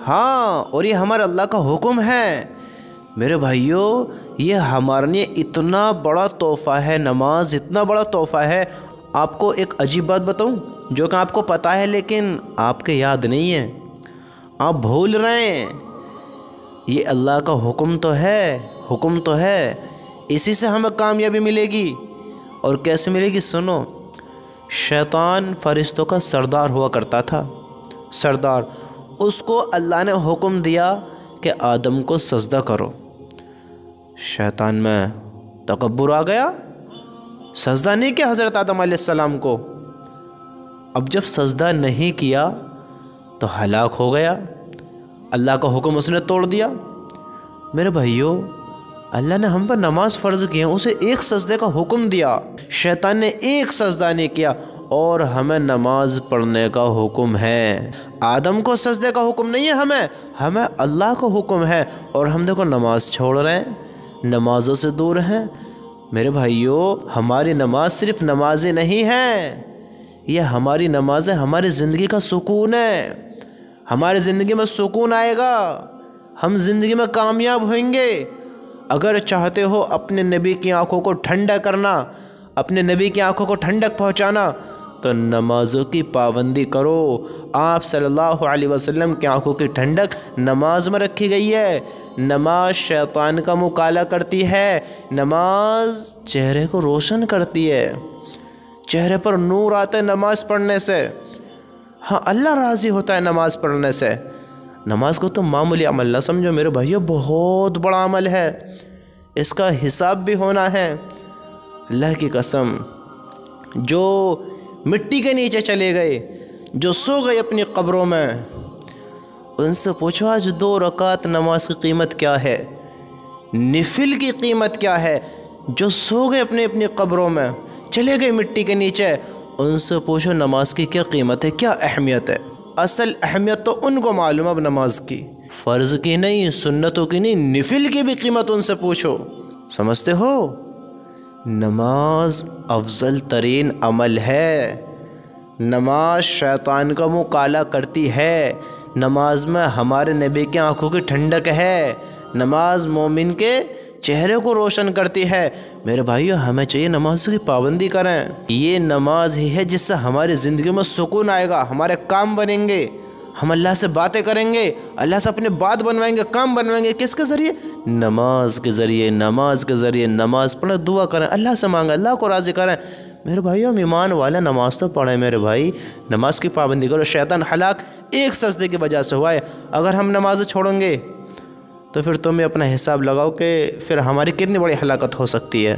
ہاں، اور یہ ہمارے اللہ کا حکم ہے۔ میرے بھائیوں، یہ ہمارے لیے اتنا بڑا تحفہ ہے، نماز اتنا بڑا تحفہ ہے۔ آپ کو ایک عجیب بات بتاؤں جو کہ آپ کو پتہ ہے لیکن آپ کے یاد نہیں ہے، آپ بھول رہے ہیں۔ یہ اللہ کا حکم تو ہے، حکم تو ہے، اسی سے ہمیں کامیابی ملے گی۔ اور کیسے ملے گی؟ سنو، شیطان فرشتوں کا سردار ہوا کرتا تھا، سردار۔ اس کو اللہ نے حکم دیا کہ آدم کو سجدہ کرو۔ شیطان میں تکبر آ گیا، سجدہ نہیں کیا حضرت آدم علیہ السلام کو۔ اب جب سجدہ نہیں کیا تو ہلاک ہو گیا، اللہ کا حکم اس نے توڑ دیا۔ میرے بھائیوں، اللہ نے ہم پر نماز فرض کی ہے، اسے ایک سجدے کا حکم دیا، شیطان نے ایک سجدہ نہیں کیا، اور ہمیں نماز پڑھنے کا حکم ہے۔ آدم کو سجدے کا حکم نہیں ہے، ہمیں اللہ کا حکم ہے، اور ہم دیکھو نماز چھوڑ رہے ہیں، نمازوں سے دور ہیں۔ میرے بھائیوں، ہماری نماز صرف نمازیں نہیں ہیں، یہ ہماری نمازیں ہماری زندگی کا سکون ہے۔ ہماری زندگی میں سکون آئے گا، ہم زندگی میں کامیاب ہوئیں گے۔ اگر چاہتے ہو اپنے نبی کی آنکھوں کو ٹھنڈا کرنا، اپنے نبی کی آنکھوں کو ٹھنڈک پہنچانا، تو نمازوں کی پابندی کرو۔ آپ صلی اللہ علیہ وسلم کی آنکھوں کی ٹھنڈک نماز میں رکھی گئی ہے۔ نماز شیطان کا منہ کالا کرتی ہے، نماز چہرے کو روشن کرتی ہے، چہرے پر نور آتا ہے نماز پڑھنے سے۔ ہاں، اللہ راضی ہوتا ہے نماز پڑھنے سے۔ نماز کو تو معمولی عمل نہ سمجھو میرے بھائیو، بہت بڑا عمل ہے، اس کا حساب بھی ہونا ہے۔ اللہ کی قسم، جو مٹی کے نیچے چلے گئے، جو سو گئے اپنی قبروں میں، ان سے پوچھو آج 2 رکعت نماز کی قیمت کیا ہے، نفل کی قیمت کیا ہے؟ جو سو گئے اپنی قبروں میں، چلے گئے مٹی کے نیچے، ان سے پوچھو نماز کی کیا قیمت ہے، کیا اہمیت ہے۔ اصل اہمیت تو ان کو معلوم ہے اب نماز کی، فرض کی نہیں، سنتوں کی نہیں، نفل کی بھی قیمت ان سے پوچھو۔ سمجھتے ہو؟ نماز افضل ترین عمل ہے۔ نماز شیطان کا منہ کالا کرتی ہے، نماز میں ہمارے نبی کی آنکھوں کی ٹھنڈک ہے، نماز مومن کے چہرے کو روشن کرتی ہے۔ میرے بھائیو، ہمیں چاہیے نماز کی پابندی کریں۔ یہ نماز ہی ہے جس سے ہماری زندگی میں سکون آئے گا، ہمارے کام بنیں گے، ہم اللہ سے باتیں کریں گے، اللہ سے اپنے بات بنوائیں گے، کام بنوائیں گے۔ کس کے ذریعے؟ نماز کے ذریعے، نماز کے ذریعے۔ نماز پڑھیں، دعا کریں، اللہ سے مانگیں، اللہ کو راضی کریں۔ میرے بھائیو، ہم ایمان والے نماز تو پڑھیں میرے بھائی، نماز کی پابندی کرو۔ شیطان ہلاک ایک سجدے کی وجہ سے ہوا ہے، اگر ہم نماز چھوڑیں گے تو پھر تمہیں اپنا حساب لگاؤ کہ پھر ہماری کتنی بڑی ہلاکت ہو سکتی ہے۔